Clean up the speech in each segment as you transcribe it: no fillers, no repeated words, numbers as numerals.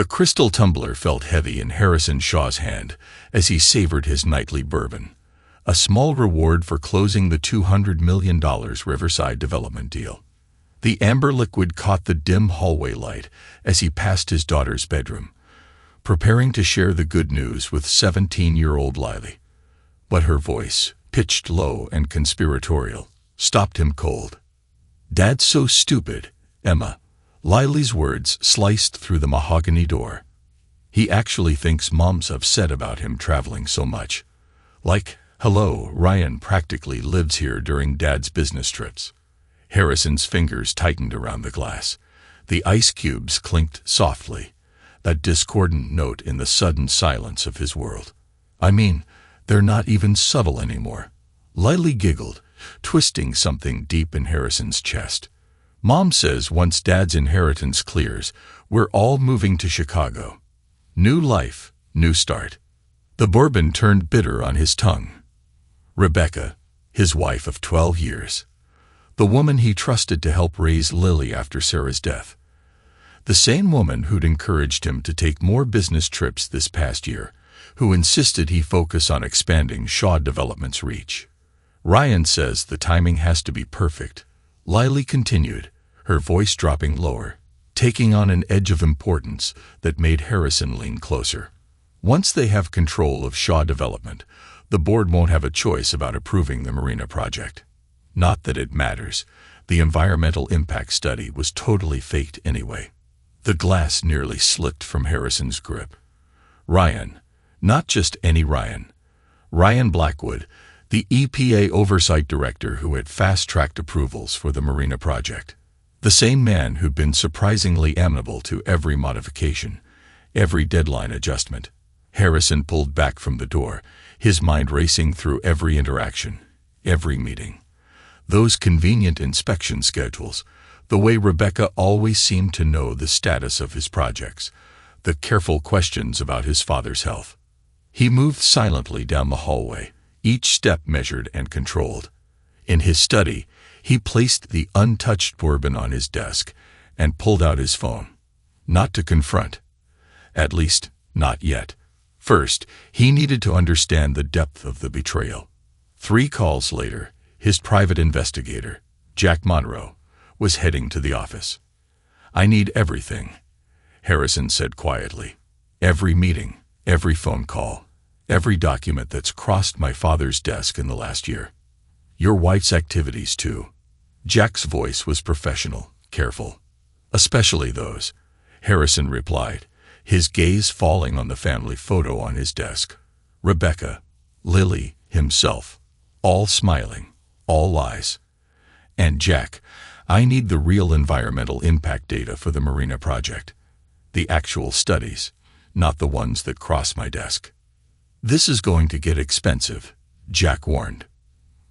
The crystal tumbler felt heavy in Harrison Shaw's hand as he savored his nightly bourbon, a small reward for closing the $200 million Riverside development deal. The amber liquid caught the dim hallway light as he passed his daughter's bedroom, preparing to share the good news with 17-year-old Lily. But her voice, pitched low and conspiratorial, stopped him cold. "Dad's so stupid, Emma." Lily's words sliced through the mahogany door. "He actually thinks Mom's upset about him traveling so much. Like, hello, Ryan practically lives here during Dad's business trips." Harrison's fingers tightened around the glass. The ice cubes clinked softly, that discordant note in the sudden silence of his world. "I mean, they're not even subtle anymore." Lily giggled, twisting something deep in Harrison's chest. "Mom says once Dad's inheritance clears, we're all moving to Chicago. New life, new start." The bourbon turned bitter on his tongue. Rebecca, his wife of 12 years. The woman he trusted to help raise Lily after Sarah's death. The same woman who'd encouraged him to take more business trips this past year, who insisted he focus on expanding Shaw Development's reach. "Ryan says the timing has to be perfect," Lily continued, her voice dropping lower, taking on an edge of importance that made Harrison lean closer. "Once they have control of Shaw Development, the board won't have a choice about approving the marina project. Not that it matters. The environmental impact study was totally faked anyway." The glass nearly slipped from Harrison's grip. Ryan, not just any Ryan. Ryan Blackwood, the EPA oversight director who had fast-tracked approvals for the marina project. The same man who'd been surprisingly amenable to every modification, every deadline adjustment. Harrison pulled back from the door, his mind racing through every interaction, every meeting. Those convenient inspection schedules, the way Rebecca always seemed to know the status of his projects, the careful questions about his father's health. He moved silently down the hallway, each step measured and controlled. In his study, he placed the untouched bourbon on his desk and pulled out his phone. Not to confront. At least, not yet. First, he needed to understand the depth of the betrayal. 3 calls later, his private investigator, Jack Monroe, was heading to the office. "I need everything," Harrison said quietly. "Every meeting, every phone call, every document that's crossed my father's desk in the last year. Your wife's activities, too." Jack's voice was professional, careful. "Especially those," Harrison replied, his gaze falling on the family photo on his desk. Rebecca, Lily, himself, all smiling, all lies. "And Jack, I need the real environmental impact data for the marina project. The actual studies, not the ones that cross my desk." "This is going to get expensive," Jack warned.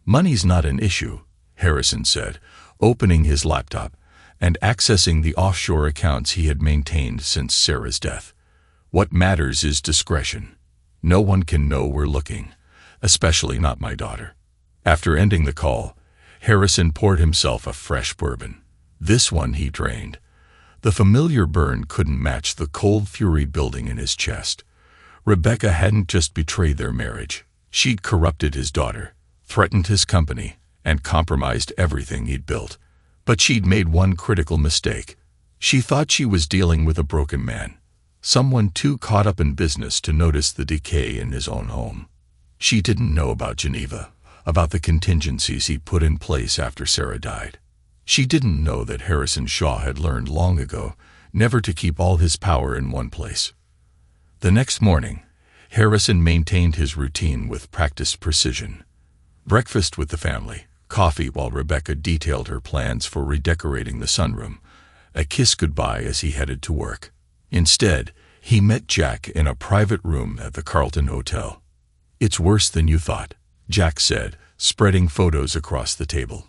"Money's not an issue," Harrison said, opening his laptop and accessing the offshore accounts he had maintained since Sarah's death. "What matters is discretion. No one can know we're looking, especially not my daughter." After ending the call, Harrison poured himself a fresh bourbon. This one he drained. The familiar burn couldn't match the cold fury building in his chest. Rebecca hadn't just betrayed their marriage. She'd corrupted his daughter, threatened his company, and compromised everything he'd built. But she'd made one critical mistake. She thought she was dealing with a broken man, someone too caught up in business to notice the decay in his own home. She didn't know about Geneva, about the contingencies he put in place after Sarah died. She didn't know that Harrison Shaw had learned long ago never to keep all his power in one place. The next morning, Harrison maintained his routine with practiced precision. Breakfast with the family, coffee while Rebecca detailed her plans for redecorating the sunroom, a kiss goodbye as he headed to work. Instead, he met Jack in a private room at the Carlton Hotel. "It's worse than you thought," Jack said, spreading photos across the table.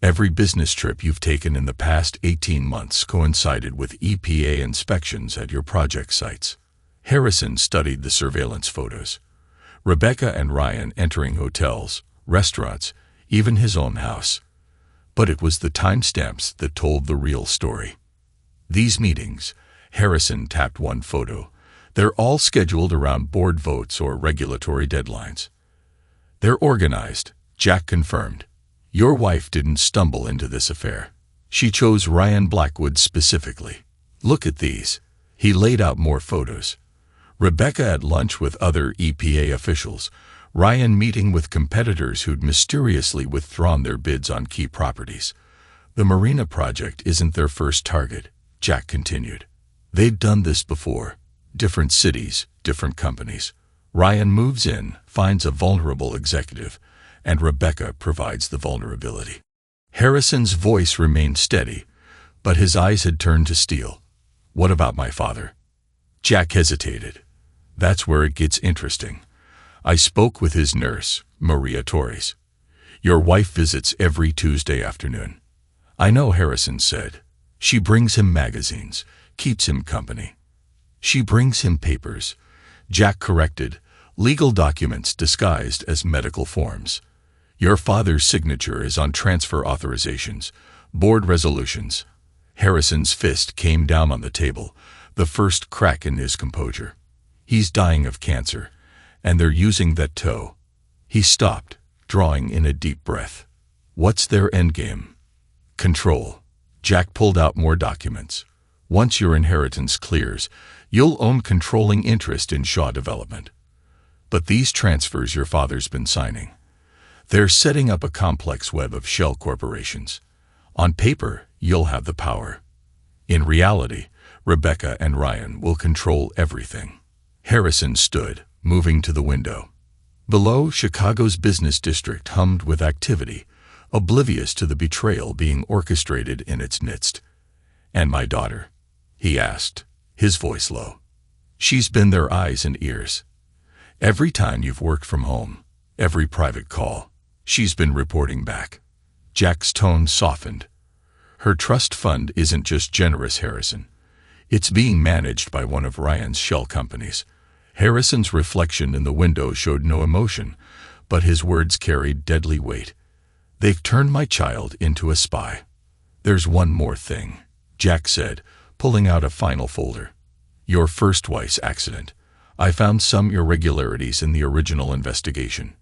"Every business trip you've taken in the past 18 months coincided with EPA inspections at your project sites." Harrison studied the surveillance photos. Rebecca and Ryan entering hotels, restaurants, even his own house. But it was the timestamps that told the real story. These meetings, Harrison tapped one photo. They're all scheduled around board votes or regulatory deadlines. They're organized, Jack confirmed. Your wife didn't stumble into this affair. She chose Ryan Blackwood specifically. Look at these. He laid out more photos. Rebecca at lunch with other EPA officials. Ryan meeting with competitors who'd mysteriously withdrawn their bids on key properties. The marina project isn't their first target, Jack continued. They'd done this before. Different cities, different companies. Ryan moves in, finds a vulnerable executive, and Rebecca provides the vulnerability. Harrison's voice remained steady, but his eyes had turned to steel. What about my father? Jack hesitated. That's where it gets interesting. I spoke with his nurse, Maria Torres. Your wife visits every Tuesday afternoon. I know, Harrison said. She brings him magazines, keeps him company. She brings him papers. Jack corrected, legal documents disguised as medical forms. Your father's signature is on transfer authorizations, board resolutions. Harrison's fist came down on the table, the first crack in his composure. He's dying of cancer, and they're using that toe. He stopped, drawing in a deep breath. What's their endgame? Control. Jack pulled out more documents. Once your inheritance clears, you'll own controlling interest in Shaw Development. But these transfers your father's been signing, they're setting up a complex web of shell corporations. On paper, you'll have the power. In reality, Rebecca and Ryan will control everything. Harrison stood, moving to the window. Below, Chicago's business district hummed with activity, oblivious to the betrayal being orchestrated in its midst. And my daughter? He asked, his voice low. She's been their eyes and ears. Every time you've worked from home, every private call, she's been reporting back. Jack's tone softened. Her trust fund isn't just generous, Harrison. It's being managed by one of Ryan's shell companies. Harrison's reflection in the window showed no emotion, but his words carried deadly weight. They've turned my child into a spy. There's one more thing, Jack said, pulling out a final folder. Your first wife's accident. I found some irregularities in the original investigation.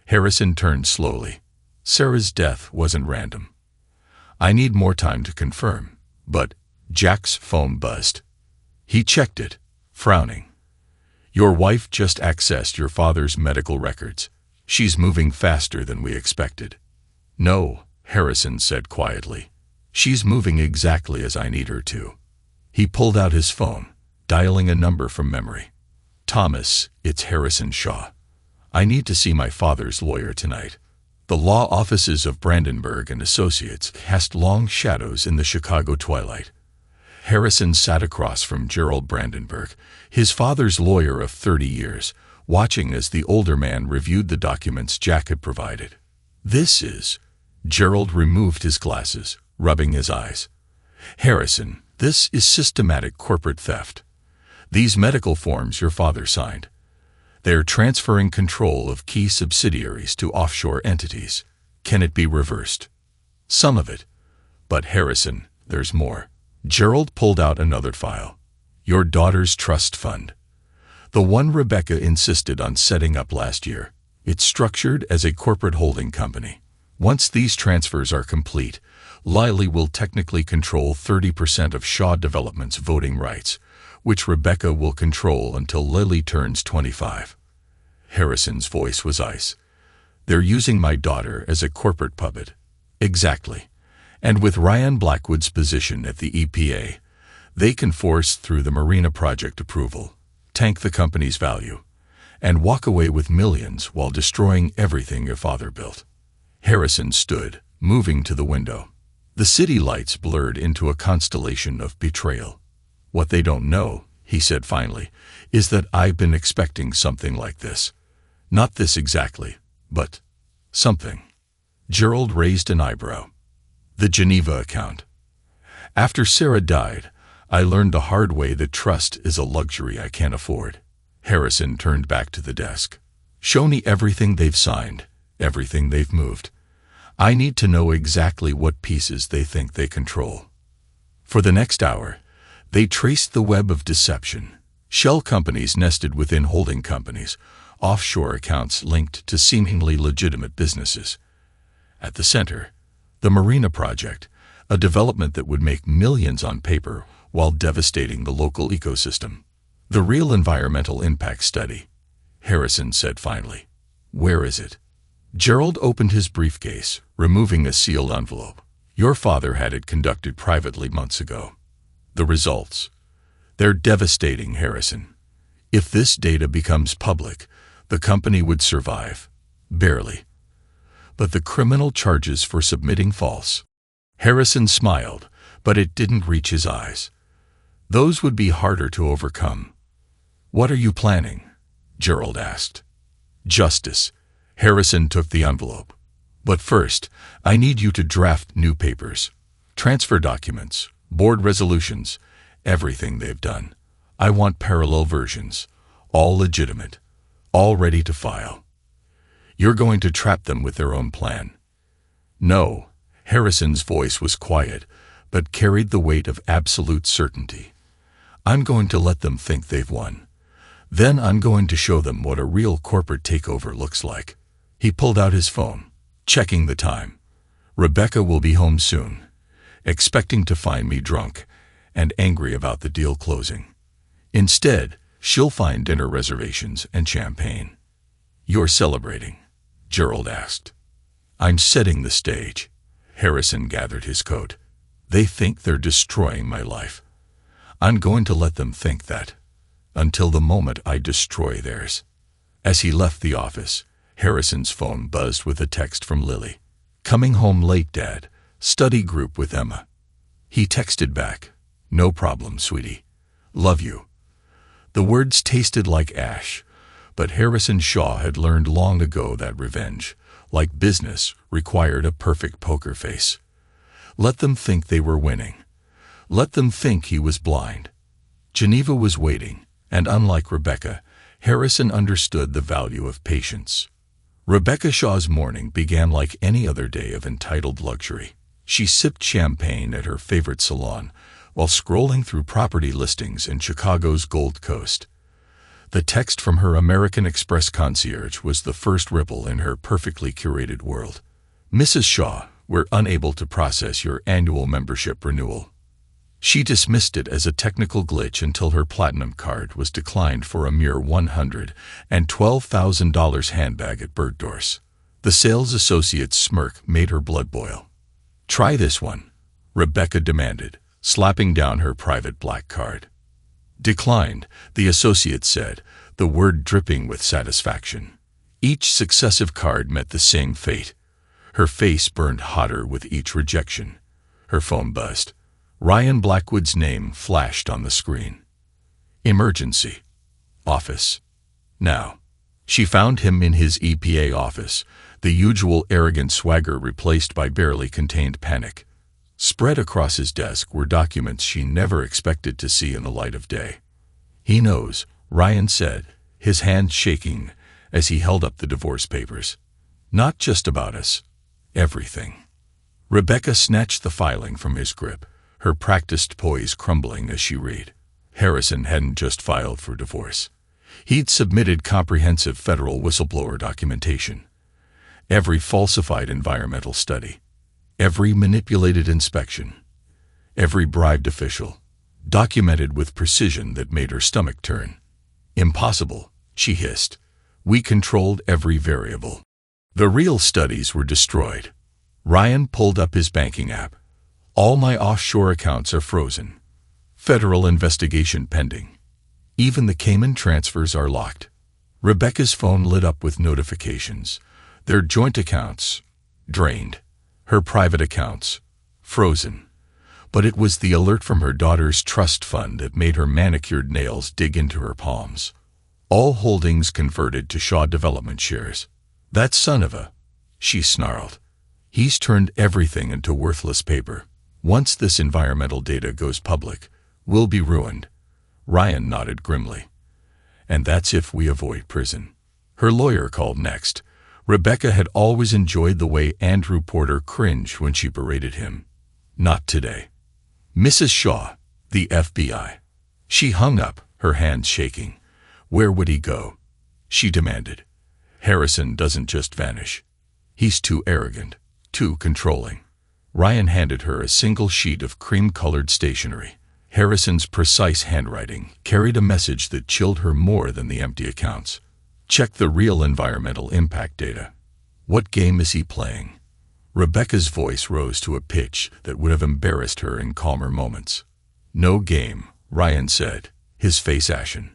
Harrison turned slowly. Sarah's death wasn't random. I need more time to confirm, but Jack's phone buzzed. He checked it, frowning. Your wife just accessed your father's medical records. She's moving faster than we expected. No, Harrison said quietly. She's moving exactly as I need her to. He pulled out his phone, dialing a number from memory. Thomas, it's Harrison Shaw. I need to see my father's lawyer tonight. The law offices of Brandenburg and Associates cast long shadows in the Chicago twilight. Harrison sat across from Gerald Brandenburg, his father's lawyer of 30 years, watching as the older man reviewed the documents Jack had provided. This is... Gerald removed his glasses, rubbing his eyes. Harrison, this is systematic corporate theft. These medical forms your father signed. They're transferring control of key subsidiaries to offshore entities. Can it be reversed? Some of it. But Harrison, there's more. Gerald pulled out another file. Your daughter's trust fund. The one Rebecca insisted on setting up last year. It's structured as a corporate holding company. Once these transfers are complete, Lily will technically control 30% of Shaw Development's voting rights, which Rebecca will control until Lily turns 25. Harrison's voice was ice. They're using my daughter as a corporate puppet. Exactly. And with Ryan Blackwood's position at the EPA, they can force through the marina project approval, tank the company's value, and walk away with millions while destroying everything your father built. Harrison stood, moving to the window. The city lights blurred into a constellation of betrayal. What they don't know, he said finally, is that I've been expecting something like this. Not this exactly, but something. Gerald raised an eyebrow. The Geneva account. After Sarah died, I learned the hard way that trust is a luxury I can't afford. Harrison turned back to the desk. Show me everything they've signed, everything they've moved. I need to know exactly what pieces they think they control. For the next hour, They traced the web of deception. Shell companies nested within holding companies, offshore accounts linked to seemingly legitimate businesses. At the center, the Marina Project, a development that would make millions on paper while devastating the local ecosystem. The real environmental impact study, Harrison said finally. Where is it? Gerald opened his briefcase, removing a sealed envelope. Your father had it conducted privately months ago. The results. They're devastating, Harrison. If this data becomes public, the company would survive. Barely. But the criminal charges for submitting false. Harrison smiled, but it didn't reach his eyes. Those would be harder to overcome. What are you planning? Gerald asked. Justice. Harrison took the envelope. But first, I need you to draft new papers. Transfer documents, board resolutions, everything they've done. I want parallel versions, all legitimate, all ready to file. You're going to trap them with their own plan. No, Harrison's voice was quiet, but carried the weight of absolute certainty. I'm going to let them think they've won. Then I'm going to show them what a real corporate takeover looks like. He pulled out his phone, checking the time. Rebecca will be home soon, expecting to find me drunk and angry about the deal closing. Instead, she'll find dinner reservations and champagne. You're celebrating? Gerald asked. I'm setting the stage. Harrison gathered his coat. They think they're destroying my life. I'm going to let them think that, until the moment I destroy theirs. As he left the office, Harrison's phone buzzed with a text from Lily. Coming home late, Dad. Study group with Emma. He texted back. No problem, sweetie. Love you. The words tasted like ash, but Harrison Shaw had learned long ago that revenge, like business, required a perfect poker face. Let them think they were winning. Let them think he was blind. Geneva was waiting, and unlike Rebecca, Harrison understood the value of patience. Rebecca Shaw's morning began like any other day of entitled luxury. She sipped champagne at her favorite salon while scrolling through property listings in Chicago's Gold Coast. The text from her American Express concierge was the first ripple in her perfectly curated world. Mrs. Shaw, we're unable to process your annual membership renewal. She dismissed it as a technical glitch until her platinum card was declined for a mere $112,000 handbag at Bergdorf's. The sales associate's smirk made her blood boil. Try this one, Rebecca demanded, slapping down her private black card. Declined, the associate said, the word dripping with satisfaction. Each successive card met the same fate. Her face burned hotter with each rejection. Her phone buzzed. Ryan Blackwood's name flashed on the screen. Emergency. Office. Now. She found him in his EPA office, the usual arrogant swagger replaced by barely contained panic. Spread across his desk were documents she never expected to see in the light of day. He knows, Ryan said, his hand shaking as he held up the divorce papers. Not just about us. Everything. Rebecca snatched the filing from his grip, her practiced poise crumbling as she read. Harrison hadn't just filed for divorce. He'd submitted comprehensive federal whistleblower documentation. Every falsified environmental study. Every manipulated inspection. Every bribed official. Documented with precision that made her stomach turn. Impossible, she hissed. We controlled every variable. The real studies were destroyed. Ryan pulled up his banking app. All my offshore accounts are frozen. Federal investigation pending. Even the Cayman transfers are locked. Rebecca's phone lit up with notifications. Their joint accounts, drained. Her private accounts, frozen. But it was the alert from her daughter's trust fund that made her manicured nails dig into her palms. All holdings converted to Shaw Development shares. That son of a, she snarled. He's turned everything into worthless paper. Once this environmental data goes public, we'll be ruined. Ryan nodded grimly. And that's if we avoid prison. Her lawyer called next. Rebecca had always enjoyed the way Andrew Porter cringed when she berated him. Not today. Mrs. Shaw, The FBI. She hung up, her hands shaking. Where would he go? She demanded. Harrison doesn't just vanish. He's too arrogant, too controlling. Ryan handed her a single sheet of cream-colored stationery. Harrison's precise handwriting carried a message that chilled her more than the empty accounts. Check the real environmental impact data. What game is he playing? Rebecca's voice rose to a pitch that would have embarrassed her in calmer moments. No game, Ryan said, his face ashen.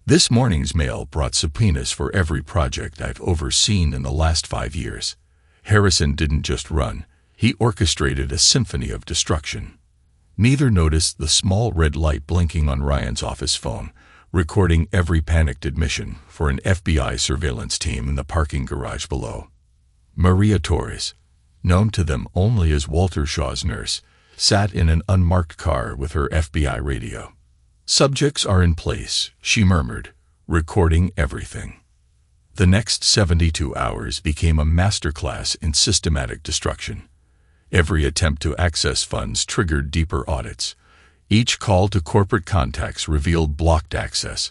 This morning's mail brought subpoenas for every project I've overseen in the last 5 years. Harrison didn't just run, he orchestrated a symphony of destruction. Neither noticed the small red light blinking on Ryan's office phone, recording every panicked admission for an FBI surveillance team in the parking garage below. Maria Torres, known to them only as Walter Shaw's nurse, sat in an unmarked car with her FBI radio. Subjects are in place, she murmured, recording everything. The next 72 hours became a masterclass in systematic destruction. Every attempt to access funds triggered deeper audits. Each call to corporate contacts revealed blocked access.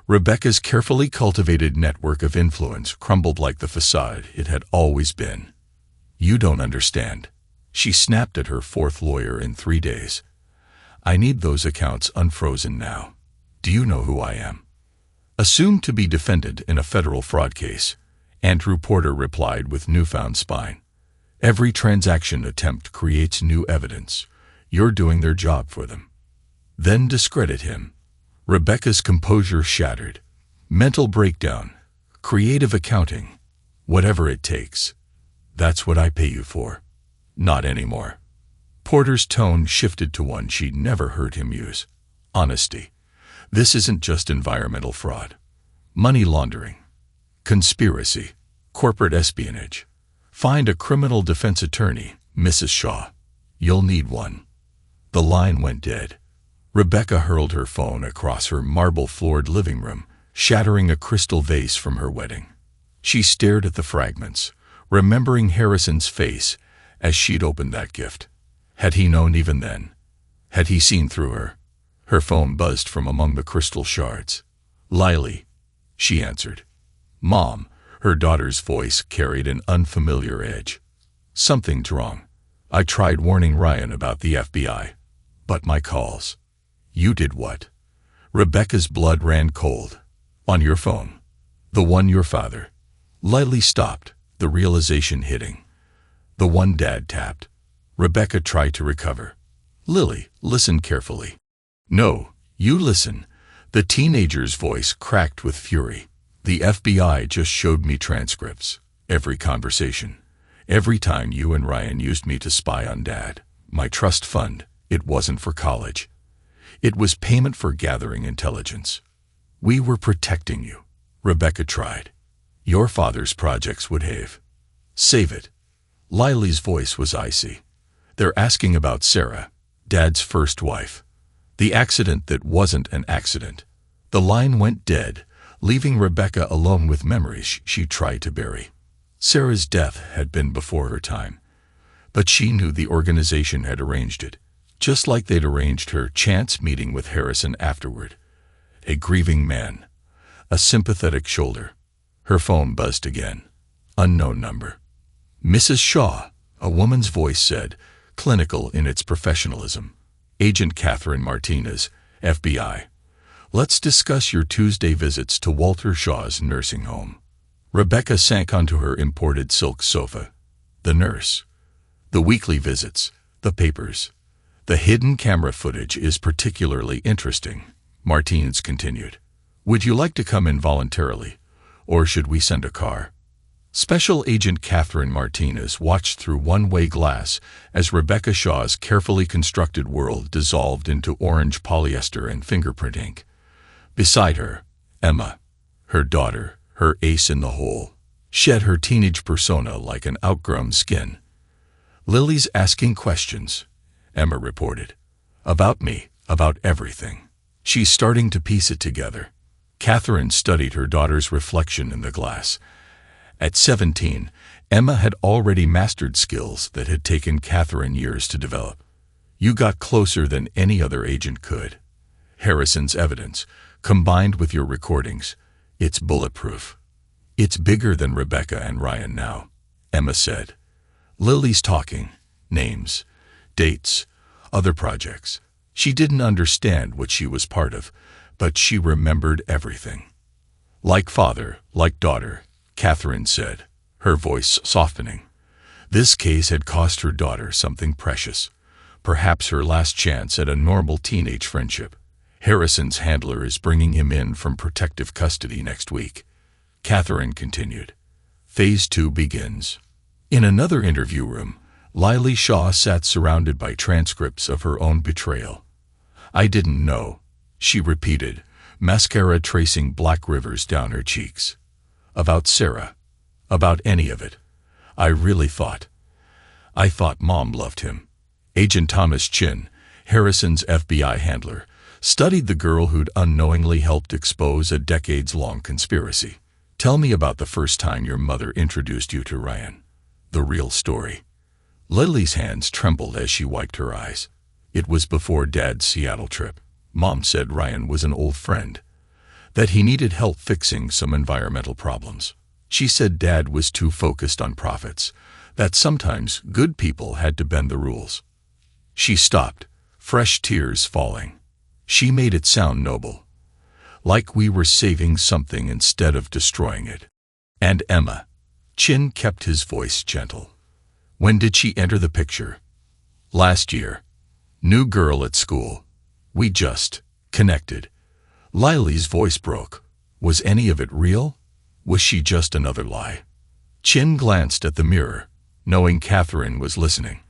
Rebecca's carefully cultivated network of influence crumbled like the facade it had always been. You don't understand. She snapped at her fourth lawyer in 3 days. I need those accounts unfrozen now. Do you know who I am? Assumed to be defendant in a federal fraud case, Andrew Porter replied with newfound spine. Every transaction attempt creates new evidence. You're doing their job for them. Then discredit him. Rebecca's composure shattered. Mental breakdown. Creative accounting. Whatever it takes. That's what I pay you for. Not anymore. Porter's tone shifted to one she'd never heard him use. Honesty. This isn't just environmental fraud. Money laundering. Conspiracy. Corporate espionage. Find a criminal defense attorney, Mrs. Shaw. You'll need one. The line went dead. Rebecca hurled her phone across her marble-floored living room, shattering a crystal vase from her wedding. She stared at the fragments, remembering Harrison's face as she'd opened that gift. Had he known even then? Had he seen through her? Her phone buzzed from among the crystal shards. Lily, she answered. Mom, her daughter's voice carried an unfamiliar edge. Something's wrong. I tried warning Ryan about the FBI. But my calls. You did what? Rebecca's blood ran cold. On your phone. The one your father. Lily stopped, the realization hitting. The one Dad tapped. Rebecca tried to recover. Lily, listen carefully. No, you listen. The teenager's voice cracked with fury. The FBI just showed me transcripts. Every conversation. Every time you and Ryan used me to spy on Dad. My trust fund. It wasn't for college. It was payment for gathering intelligence. We were protecting you. Rebecca tried. Your father's projects would have. Save it. Lily's voice was icy. They're asking about Sarah, Dad's first wife. The accident that wasn't an accident. The line went dead, leaving Rebecca alone with memories she tried to bury. Sarah's death had been before her time, but she knew the organization had arranged it, just like they'd arranged her chance meeting with Harrison afterward. A grieving man, a sympathetic shoulder. Her phone buzzed again. Unknown number. Mrs. Shaw, a woman's voice said, clinical in its professionalism. Agent Catherine Martinez, FBI. Let's discuss your Tuesday visits to Walter Shaw's nursing home. Rebecca sank onto her imported silk sofa. The nurse. The weekly visits. The papers. The hidden camera footage is particularly interesting, Martinez continued. Would you like to come in voluntarily, or should we send a car? Special Agent Catherine Martinez watched through one-way glass as Rebecca Shaw's carefully constructed world dissolved into orange polyester and fingerprint ink. Beside her, Emma, her daughter, her ace in the hole, shed her teenage persona like an outgrown skin. Lily's asking questions, Emma reported. About me, about everything. She's starting to piece it together. Catherine studied her daughter's reflection in the glass. At 17, Emma had already mastered skills that had taken Catherine years to develop. You got closer than any other agent could. Harrison's evidence, combined with your recordings, it's bulletproof. It's bigger than Rebecca and Ryan now, Emma said. Lily's talking. Names, dates, other projects. She didn't understand what she was part of, but she remembered everything. Like father, like daughter, Catherine said, her voice softening. This case had cost her daughter something precious, perhaps her last chance at a normal teenage friendship. Harrison's handler is bringing him in from protective custody next week. Catherine continued. Phase 2 begins. In another interview room, Lily Shaw sat surrounded by transcripts of her own betrayal. I didn't know, she repeated, mascara tracing black rivers down her cheeks. About Sarah. About any of it. I really thought. I thought Mom loved him. Agent Thomas Chin, Harrison's FBI handler, studied the girl who'd unknowingly helped expose a decades-long conspiracy. Tell me about the first time your mother introduced you to Ryan. The real story. Lily's hands trembled as she wiped her eyes. It was before Dad's Seattle trip. Mom said Ryan was an old friend, that he needed help fixing some environmental problems. She said Dad was too focused on profits, that sometimes good people had to bend the rules. She stopped, fresh tears falling. She made it sound noble, like we were saving something instead of destroying it. And Emma. Chin kept his voice gentle. When did she enter the picture? Last year. New girl at school. We just connected. Lily's voice broke. Was any of it real? Was she just another lie? Chin glanced at the mirror, knowing Catherine was listening.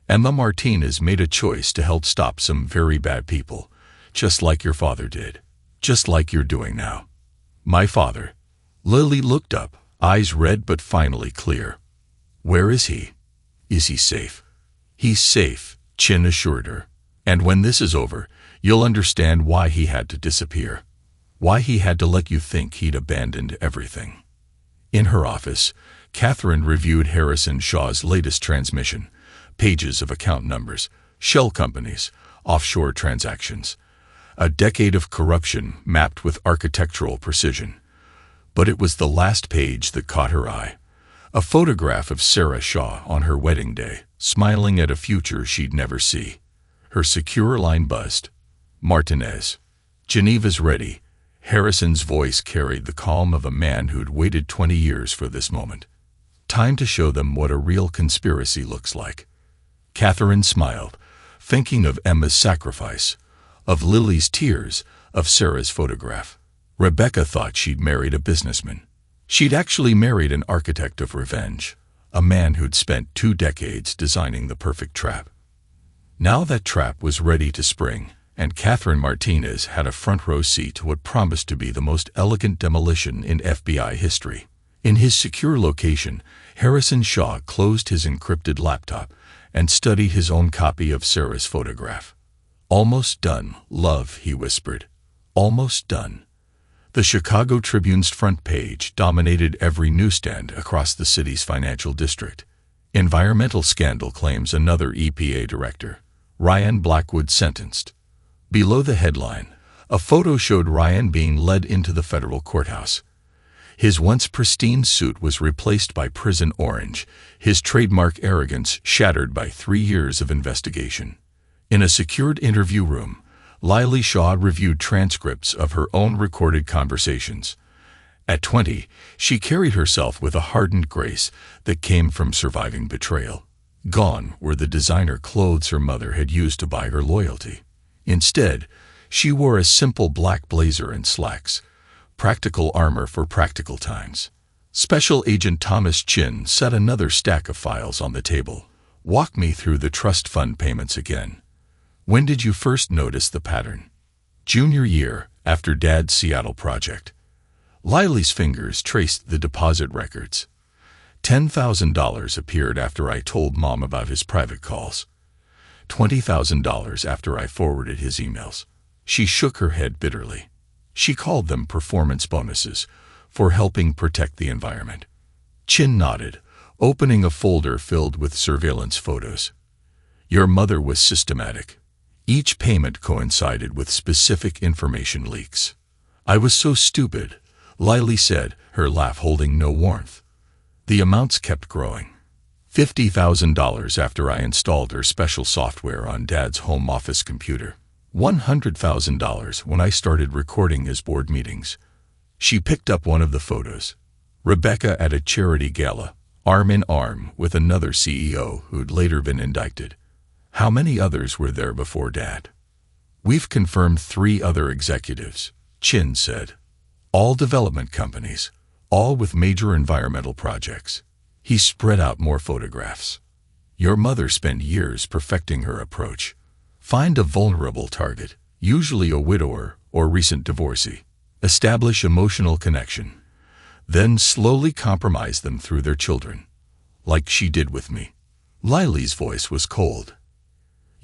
Emma Martinez made a choice to help stop some very bad people, just like your father did, just like you're doing now. My father. Lily looked up, eyes red but finally clear. Where is he? Is he safe? He's safe, Chin assured her. And when this is over, you'll understand why he had to disappear. Why he had to let you think he'd abandoned everything. In her office, Catherine reviewed Harrison Shaw's latest transmission, pages of account numbers, shell companies, offshore transactions. A decade of corruption mapped with architectural precision. But it was the last page that caught her eye. A photograph of Sarah Shaw on her wedding day, smiling at a future she'd never see. Her secure line buzzed. Martinez. Geneva's ready. Harrison's voice carried the calm of a man who'd waited 20 years for this moment. Time to show them what a real conspiracy looks like. Catherine smiled, thinking of Emma's sacrifice, of Lily's tears, of Sarah's photograph. Rebecca thought she'd married a businessman. She'd actually married an architect of revenge, a man who'd spent 2 decades designing the perfect trap. Now that trap was ready to spring, and Catherine Martinez had a front-row seat to what promised to be the most elegant demolition in FBI history. In his secure location, Harrison Shaw closed his encrypted laptop and studied his own copy of Sarah's photograph. Almost done, love, he whispered. Almost done. The Chicago Tribune's front page dominated every newsstand across the city's financial district. Environmental scandal claims another EPA director, Ryan Blackwood, sentenced. Below the headline, a photo showed Ryan being led into the federal courthouse. His once pristine suit was replaced by prison orange, his trademark arrogance shattered by 3 years of investigation. In a secured interview room, Lily Shaw reviewed transcripts of her own recorded conversations. At 20, she carried herself with a hardened grace that came from surviving betrayal. Gone were the designer clothes her mother had used to buy her loyalty. Instead, she wore a simple black blazer and slacks, practical armor for practical times. Special Agent Thomas Chin set another stack of files on the table. Walk me through the trust fund payments again. When did you first notice the pattern? Junior year, after Dad's Seattle project. Lily's fingers traced the deposit records. $10,000 appeared after I told Mom about his private calls. $20,000 after I forwarded his emails. She shook her head bitterly. She called them performance bonuses for helping protect the environment. Chin nodded, opening a folder filled with surveillance photos. Your mother was systematic. Each payment coincided with specific information leaks. I was so stupid, Lily said, her laugh holding no warmth. The amounts kept growing. $50,000 after I installed her special software on Dad's home office computer. $100,000 when I started recording his board meetings. She picked up one of the photos. Rebecca at a charity gala, arm in arm with another CEO who'd later been indicted. How many others were there before Dad? We've confirmed 3 other executives, Chin said. All development companies, all with major environmental projects. He spread out more photographs. Your mother spent years perfecting her approach. Find a vulnerable target, usually a widower or recent divorcee. Establish emotional connection. Then slowly compromise them through their children. Like she did with me. Lily's voice was cold.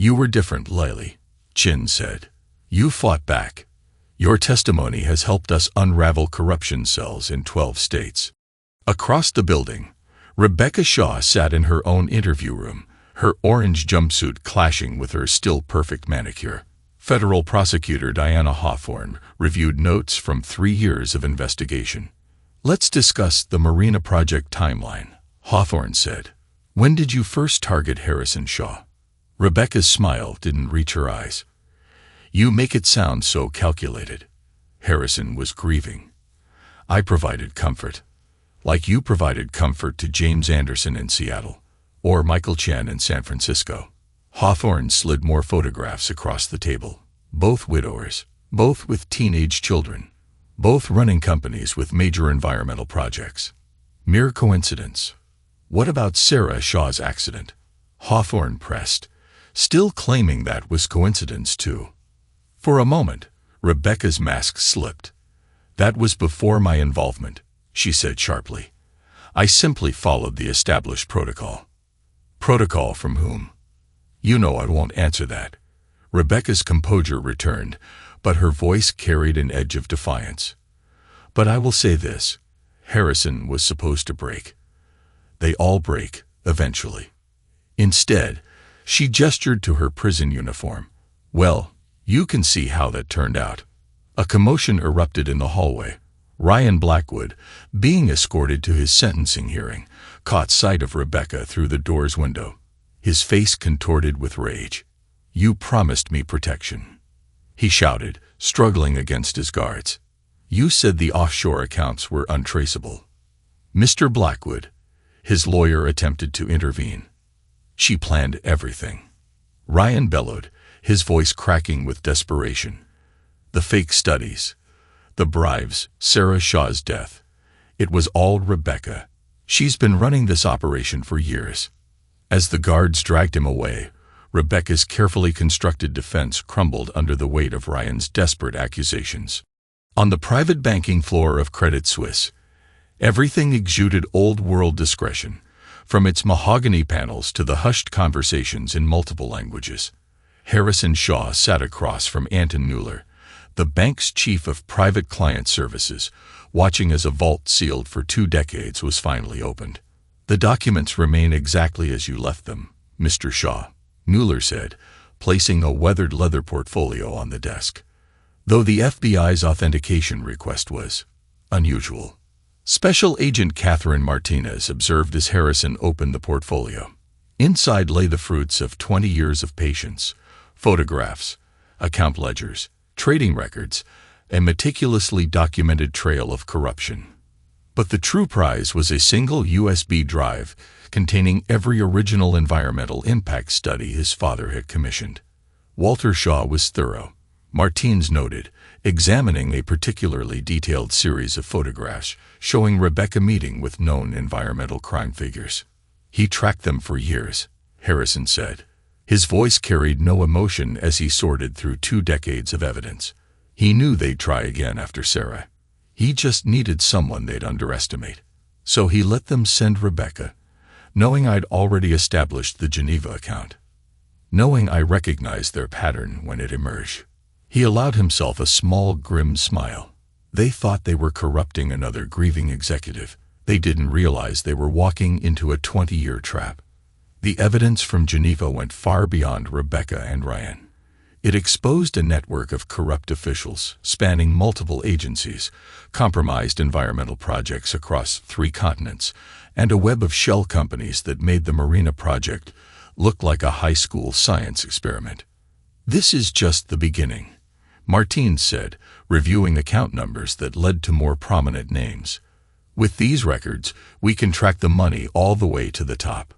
You were different, Lily, Chin said. You fought back. Your testimony has helped us unravel corruption cells in 12 states. Across the building, Rebecca Shaw sat in her own interview room, her orange jumpsuit clashing with her still-perfect manicure. Federal prosecutor Diana Hawthorne reviewed notes from 3 years of investigation. Let's discuss the Marina Project timeline, Hawthorne said. When did you first target Harrison Shaw? Rebecca's smile didn't reach her eyes. You make it sound so calculated. Harrison was grieving. I provided comfort. Like you provided comfort to James Anderson in Seattle, or Michael Chen in San Francisco. Hawthorne slid more photographs across the table. Both widowers, both with teenage children, both running companies with major environmental projects. Mere coincidence. What about Sarah Shaw's accident? Hawthorne pressed, still claiming that was coincidence too. For a moment, Rebecca's mask slipped. That was before my involvement, she said sharply. I simply followed the established protocol. Protocol from whom? You know I won't answer that. Rebecca's composure returned, but her voice carried an edge of defiance. But I will say this. Harrison was supposed to break. They all break, eventually. Instead, she gestured to her prison uniform. Well, you can see how that turned out. A commotion erupted in the hallway. Ryan Blackwood, being escorted to his sentencing hearing, caught sight of Rebecca through the door's window. His face contorted with rage. You promised me protection, he shouted, struggling against his guards. You said the offshore accounts were untraceable. Mr. Blackwood, his lawyer attempted to intervene. She planned everything. Ryan bellowed, his voice cracking with desperation. The fake studies, the bribes, Sarah Shaw's death. It was all Rebecca. She's been running this operation for years. As the guards dragged him away, Rebecca's carefully constructed defense crumbled under the weight of Ryan's desperate accusations. On the private banking floor of Credit Suisse, everything exuded old-world discretion, from its mahogany panels to the hushed conversations in multiple languages. Harrison Shaw sat across from Anton Mueller, the bank's chief of private client services, watching as a vault sealed for 2 decades was finally opened. The documents remain exactly as you left them, Mr. Shaw, Mueller said, placing a weathered leather portfolio on the desk. Though the FBI's authentication request was unusual. Special Agent Catherine Martinez observed as Harrison opened the portfolio. Inside lay the fruits of 20 years of patience, photographs, account ledgers, trading records, a meticulously documented trail of corruption. But the true prize was a single USB drive containing every original environmental impact study his father had commissioned. Walter Shaw was thorough, Martins noted, examining a particularly detailed series of photographs showing Rebecca meeting with known environmental crime figures. He tracked them for years, Harrison said. His voice carried no emotion as he sorted through 2 decades of evidence. He knew they'd try again after Sarah. He just needed someone they'd underestimate. So he let them send Rebecca, knowing I'd already established the Geneva account. Knowing I recognized their pattern when it emerged. He allowed himself a small, grim smile. They thought they were corrupting another grieving executive. They didn't realize they were walking into a 20-year trap. The evidence from Geneva went far beyond Rebecca and Ryan. It exposed a network of corrupt officials spanning multiple agencies, compromised environmental projects across 3 continents, and a web of shell companies that made the Marina project look like a high school science experiment. "This is just the beginning," Martine said, reviewing the count numbers that led to more prominent names. "With these records, we can track the money all the way to the top."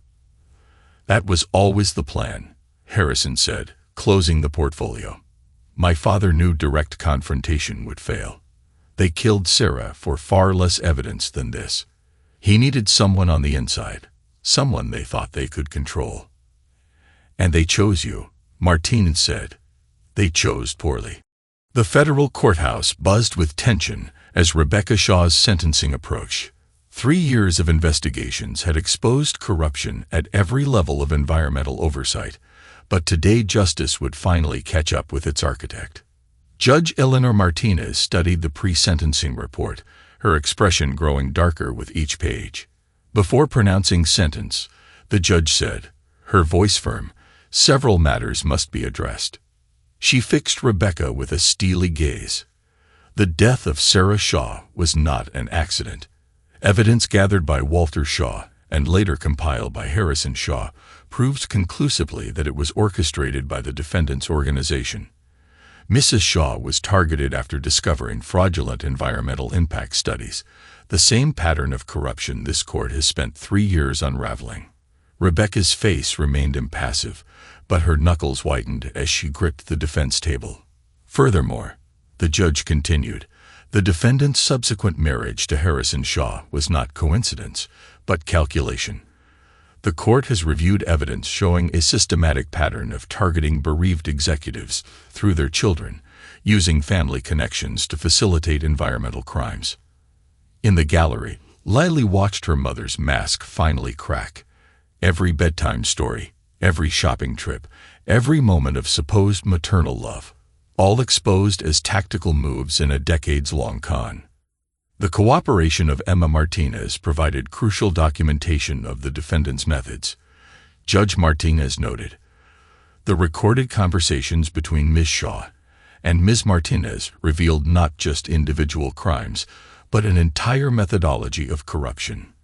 "That was always the plan," Harrison said, closing the portfolio. "My father knew direct confrontation would fail. They killed Sarah for far less evidence than this. He needed someone on the inside, someone they thought they could control." "And they chose you," Martine said. "They chose poorly." The federal courthouse buzzed with tension as Rebecca Shaw's sentencing approached. 3 years of investigations had exposed corruption at every level of environmental oversight, but today justice would finally catch up with its architect. Judge Eleanor Martinez studied the pre-sentencing report, her expression growing darker with each page. Before pronouncing sentence, the judge said, her voice firm, "Several matters must be addressed." She fixed Rebecca with a steely gaze. The death of Sarah Shaw was not an accident. Evidence gathered by Walter Shaw and later compiled by Harrison Shaw proved conclusively that it was orchestrated by the defendant's organization. Mrs. Shaw was targeted after discovering fraudulent environmental impact studies, the same pattern of corruption this court has spent 3 years unraveling. Rebecca's face remained impassive, but her knuckles whitened as she gripped the defense table. Furthermore, the judge continued, the defendant's subsequent marriage to Harrison Shaw was not coincidence, but calculation. The court has reviewed evidence showing a systematic pattern of targeting bereaved executives through their children, using family connections to facilitate environmental crimes. In the gallery, Lily watched her mother's mask finally crack. Every bedtime story, every shopping trip, every moment of supposed maternal love, all exposed as tactical moves in a decades-long con. The cooperation of Emma Martinez provided crucial documentation of the defendant's methods. Judge Martinez noted, the recorded conversations between Ms. Shaw and Ms. Martinez revealed not just individual crimes, but an entire methodology of corruption.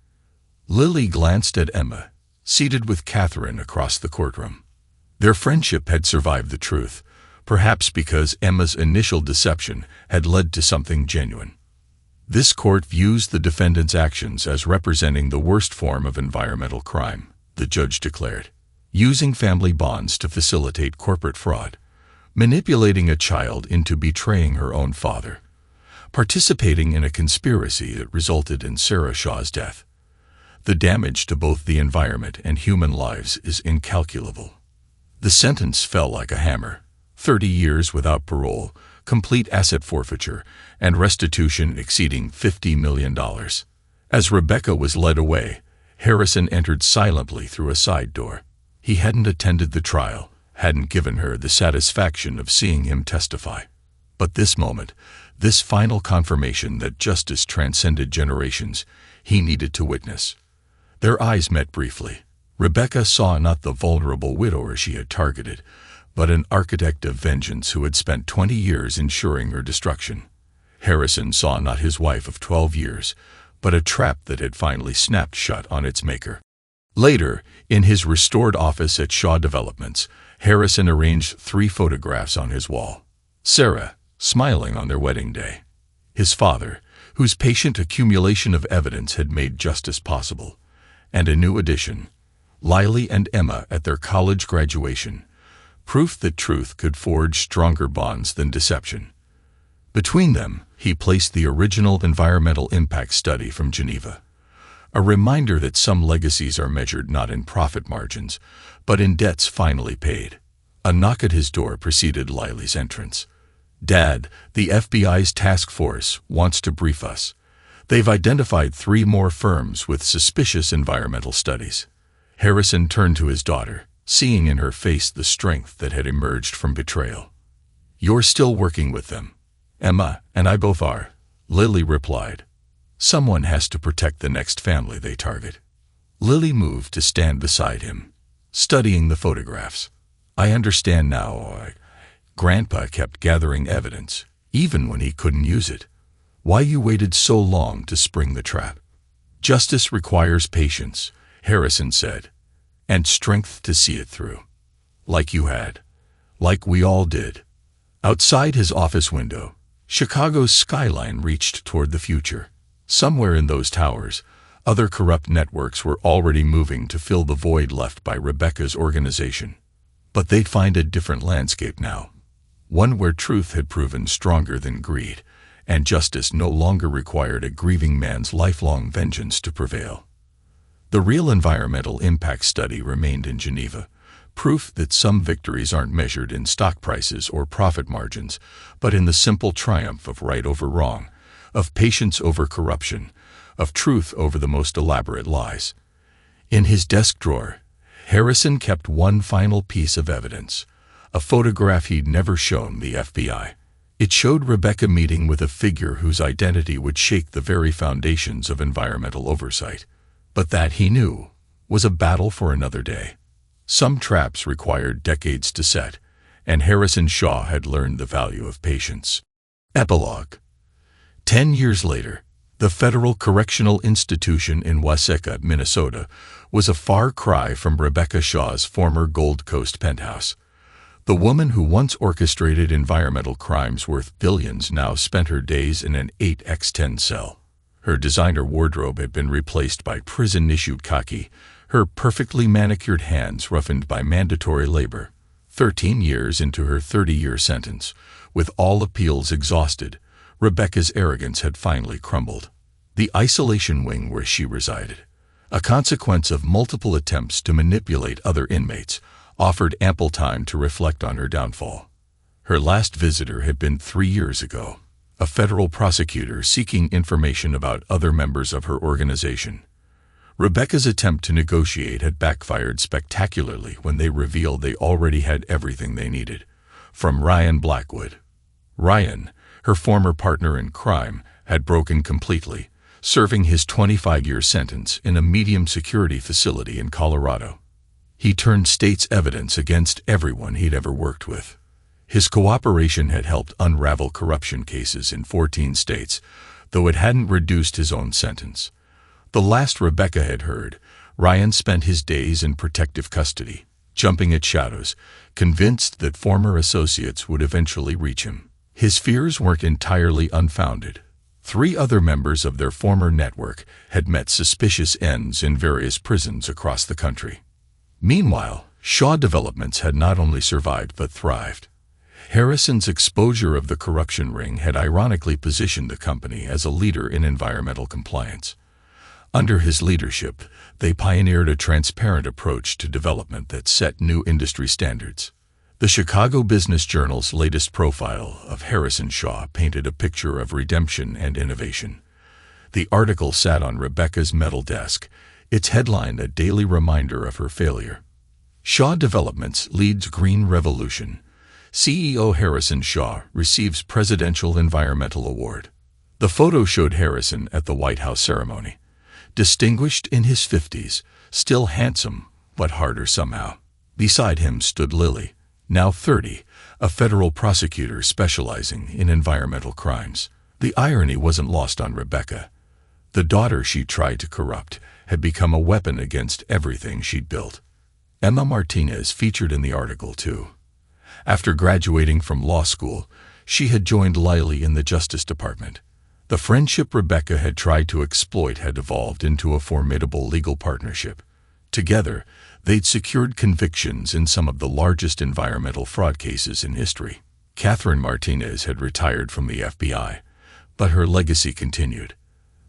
Lily glanced at Emma, seated with Catherine across the courtroom. Their friendship had survived the truth, perhaps because Emma's initial deception had led to something genuine. This court views the defendant's actions as representing the worst form of environmental crime, the judge declared, using family bonds to facilitate corporate fraud, manipulating a child into betraying her own father, participating in a conspiracy that resulted in Sarah Shaw's death. The damage to both the environment and human lives is incalculable. The sentence fell like a hammer, 30 years without parole, complete asset forfeiture, and restitution exceeding $50 million. As Rebecca was led away, Harrison entered silently through a side door. He hadn't attended the trial, hadn't given her the satisfaction of seeing him testify. But this moment, this final confirmation that justice transcended generations, he needed to witness. Their eyes met briefly. Rebecca saw not the vulnerable widower she had targeted, but an architect of vengeance who had spent 20 years ensuring her destruction. Harrison saw not his wife of 12 years, but a trap that had finally snapped shut on its maker. Later, in his restored office at Shaw Developments, Harrison arranged 3 photographs on his wall. Sarah, smiling on their wedding day. His father, whose patient accumulation of evidence had made justice possible. And a new addition, Lily and Emma at their college graduation. Proof that truth could forge stronger bonds than deception. Between them, he placed the original environmental impact study from Geneva. A reminder that some legacies are measured not in profit margins, but in debts finally paid. A knock at his door preceded Lily's entrance. "Dad, the FBI's task force wants to brief us. They've identified 3 more firms with suspicious environmental studies." Harrison turned to his daughter, seeing in her face the strength that had emerged from betrayal. "You're still working with them." "Emma and I both are," Lily replied. "Someone has to protect the next family they target." Lily moved to stand beside him. studying the photographs. "I understand now." Grandpa kept gathering evidence, even when he couldn't use it. "Why you waited so long to spring the trap?" "Justice requires patience," Harrison said, "and strength to see it through. Like you had. Like we all did." Outside his office window, Chicago's skyline reached toward the future. Somewhere in those towers, other corrupt networks were already moving to fill the void left by Rebecca's organization. But they'd find a different landscape now. One where truth had proven stronger than greed, and justice no longer required a grieving man's lifelong vengeance to prevail. The real environmental impact study remained in Geneva, proof that some victories aren't measured in stock prices or profit margins, but in the simple triumph of right over wrong, of patience over corruption, of truth over the most elaborate lies. In his desk drawer, Harrison kept one final piece of evidence, a photograph he'd never shown the FBI. It showed Rebecca meeting with a figure whose identity would shake the very foundations of environmental oversight. But that, he knew, was a battle for another day. Some traps required decades to set, and Harrison Shaw had learned the value of patience. Epilogue. 10 years later, the Federal Correctional Institution in Waseca, Minnesota, was a far cry from Rebecca Shaw's former Gold Coast penthouse. The woman who once orchestrated environmental crimes worth billions now spent her days in an 8x10 cell. Her designer wardrobe had been replaced by prison-issued khaki, her perfectly manicured hands roughened by mandatory labor. 13 years into her 30-year sentence, with all appeals exhausted, Rebecca's arrogance had finally crumbled. The isolation wing where she resided, a consequence of multiple attempts to manipulate other inmates, offered ample time to reflect on her downfall. Her last visitor had been 3 years ago, a federal prosecutor seeking information about other members of her organization. Rebecca's attempt to negotiate had backfired spectacularly when they revealed they already had everything they needed, from Ryan Blackwood. Ryan, her former partner in crime, had broken completely, serving his 25-year sentence in a medium-security facility in Colorado. He turned state's evidence against everyone he'd ever worked with. His cooperation had helped unravel corruption cases in 14 states, though it hadn't reduced his own sentence. The last Rebecca had heard, Ryan spent his days in protective custody, jumping at shadows, convinced that former associates would eventually reach him. His fears weren't entirely unfounded. 3 other members of their former network had met suspicious ends in various prisons across the country. Meanwhile, Shaw Developments had not only survived but thrived. Harrison's exposure of the corruption ring had ironically positioned the company as a leader in environmental compliance. Under his leadership, they pioneered a transparent approach to development that set new industry standards. The Chicago Business Journal's latest profile of Harrison Shaw painted a picture of redemption and innovation. The article sat on Rebecca's metal desk, its headline a daily reminder of her failure. Shaw Developments leads Green Revolution. CEO Harrison Shaw receives Presidential Environmental Award. The photo showed Harrison at the White House ceremony. Distinguished in his 50s, still handsome, but harder somehow. Beside him stood Lily, now 30, a federal prosecutor specializing in environmental crimes. The irony wasn't lost on Rebecca. The daughter she tried to corrupt had become a weapon against everything she'd built. Emma Martinez featured in the article, too. After graduating from law school, she had joined Lily in the Justice Department. The friendship Rebecca had tried to exploit had evolved into a formidable legal partnership. Together, they'd secured convictions in some of the largest environmental fraud cases in history. Catherine Martinez had retired from the FBI, but her legacy continued.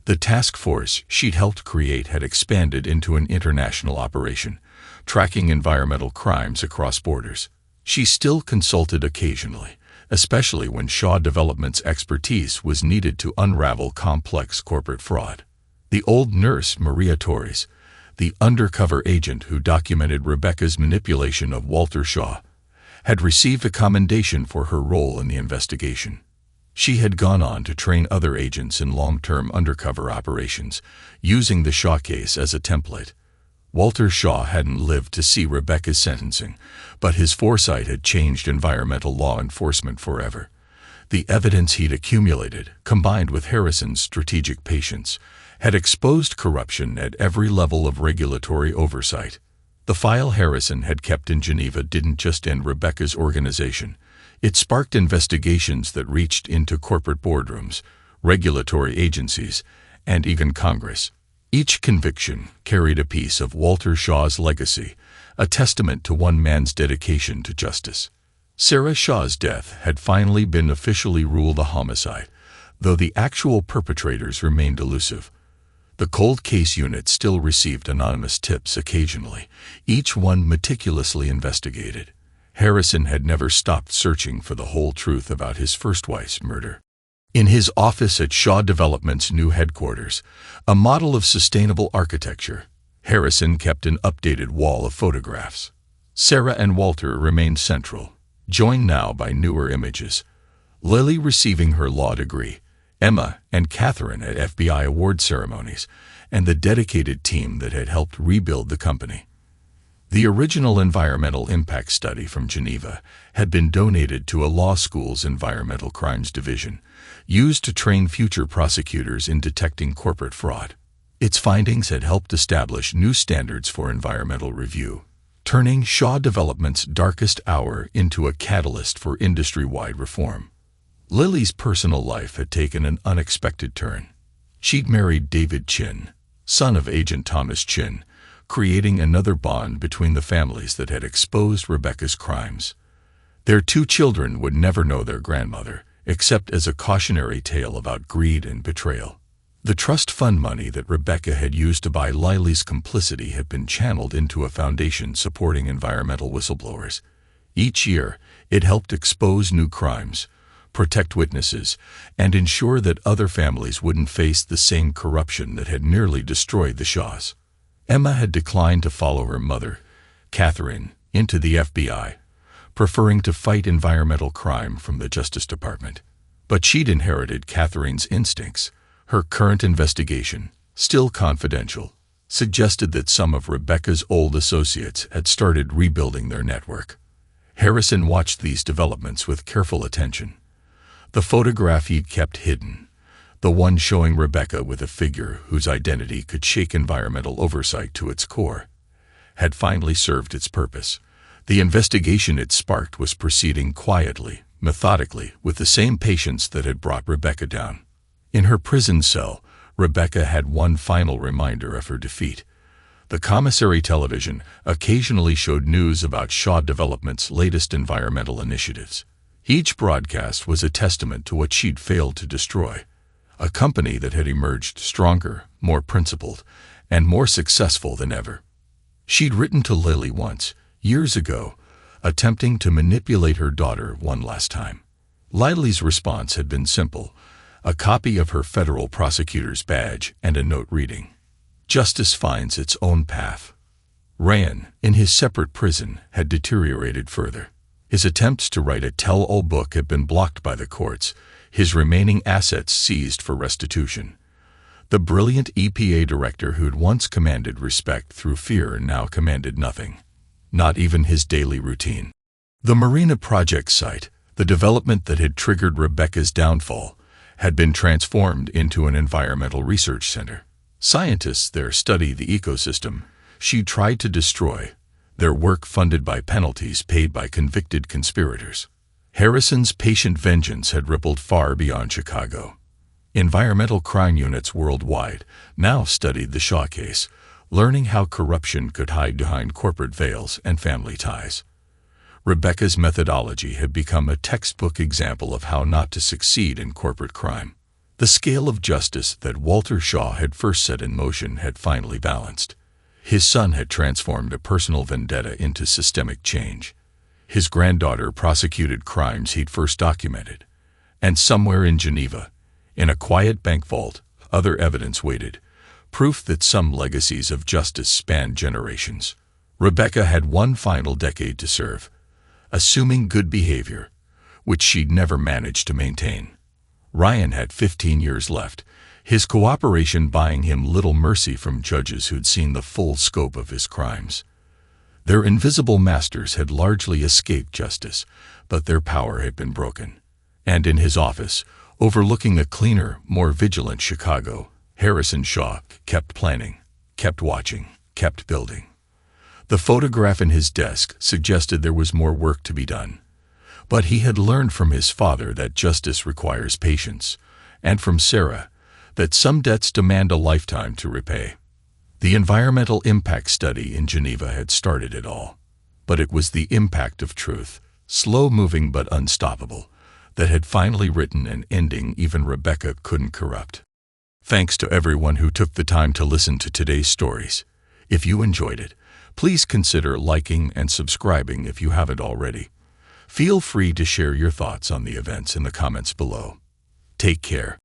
The task force she'd helped create had expanded into an international operation, tracking environmental crimes across borders. She still consulted occasionally, especially when Shaw Development's expertise was needed to unravel complex corporate fraud. The old nurse, Maria Torres, the undercover agent who documented Rebecca's manipulation of Walter Shaw, had received a commendation for her role in the investigation. She had gone on to train other agents in long-term undercover operations, using the Shaw case as a template. Walter Shaw hadn't lived to see Rebecca's sentencing, but his foresight had changed environmental law enforcement forever. The evidence he'd accumulated, combined with Harrison's strategic patience, had exposed corruption at every level of regulatory oversight. The file Harrison had kept in Geneva didn't just end Rebecca's organization. It sparked investigations that reached into corporate boardrooms, regulatory agencies, and even Congress. Each conviction carried a piece of Walter Shaw's legacy, a testament to one man's dedication to justice. Sarah Shaw's death had finally been officially ruled a homicide, though the actual perpetrators remained elusive. The cold case unit still received anonymous tips occasionally, each one meticulously investigated. Harrison had never stopped searching for the whole truth about his first wife's murder. In his office at Shaw Development's new headquarters, a model of sustainable architecture, Harrison kept an updated wall of photographs. Sarah and Walter remained central, joined now by newer images. Lily receiving her law degree, Emma and Catherine at FBI award ceremonies, and the dedicated team that had helped rebuild the company. The original environmental impact study from Geneva had been donated to a law school's environmental crimes division, used to train future prosecutors in detecting corporate fraud. Its findings had helped establish new standards for environmental review, turning Shaw Development's darkest hour into a catalyst for industry-wide reform. Lily's personal life had taken an unexpected turn. She'd married David Chin, son of Agent Thomas Chin, creating another bond between the families that had exposed Rebecca's crimes. Their 2 children would never know their grandmother, except as a cautionary tale about greed and betrayal. The trust fund money that Rebecca had used to buy Lily's complicity had been channeled into a foundation supporting environmental whistleblowers. Each year, it helped expose new crimes, protect witnesses, and ensure that other families wouldn't face the same corruption that had nearly destroyed the Shaws. Emma had declined to follow her mother, Catherine, into the FBI, preferring to fight environmental crime from the Justice Department. But she'd inherited Catherine's instincts. Her current investigation, still confidential, suggested that some of Rebecca's old associates had started rebuilding their network. Harrison watched these developments with careful attention. The photograph he'd kept hidden, the one showing Rebecca with a figure whose identity could shake environmental oversight to its core, had finally served its purpose. The investigation it sparked was proceeding quietly, methodically, with the same patience that had brought Rebecca down. In her prison cell, Rebecca had one final reminder of her defeat. The commissary television occasionally showed news about Shaw Development's latest environmental initiatives. Each broadcast was a testament to what she'd failed to destroy, a company that had emerged stronger, more principled, and more successful than ever. She'd written to Lily once, years ago, attempting to manipulate her daughter one last time. Lily's response had been simple, a copy of her federal prosecutor's badge and a note reading, "Justice finds its own path." Ryan, in his separate prison, had deteriorated further. His attempts to write a tell-all book had been blocked by the courts, his remaining assets seized for restitution. The brilliant EPA director who'd once commanded respect through fear now commanded nothing, not even his daily routine. The Marina Project site, the development that had triggered Rebecca's downfall, had been transformed into an environmental research center. Scientists there study the ecosystem she tried to destroy, their work funded by penalties paid by convicted conspirators. Harrison's patient vengeance had rippled far beyond Chicago. Environmental crime units worldwide now studied the Shaw case, learning how corruption could hide behind corporate veils and family ties. Rebecca's methodology had become a textbook example of how not to succeed in corporate crime. The scale of justice that Walter Shaw had first set in motion had finally balanced. His son had transformed a personal vendetta into systemic change. His granddaughter prosecuted crimes he'd first documented. And somewhere in Geneva, in a quiet bank vault, other evidence waited, proof that some legacies of justice spanned generations. Rebecca had one final decade to serve, assuming good behavior, which she'd never managed to maintain. Ryan had 15 years left, his cooperation buying him little mercy from judges who'd seen the full scope of his crimes. Their invisible masters had largely escaped justice, but their power had been broken. And in his office, overlooking a cleaner, more vigilant Chicago, Harrison Shaw kept planning, kept watching, kept building. The photograph in his desk suggested there was more work to be done. But he had learned from his father that justice requires patience, and from Sarah, that some debts demand a lifetime to repay. The environmental impact study in Geneva had started it all. But it was the impact of truth, slow-moving but unstoppable, that had finally written an ending even Rebecca couldn't corrupt. Thanks to everyone who took the time to listen to today's stories. If you enjoyed it, please consider liking and subscribing if you haven't already. Feel free to share your thoughts on the events in the comments below. Take care.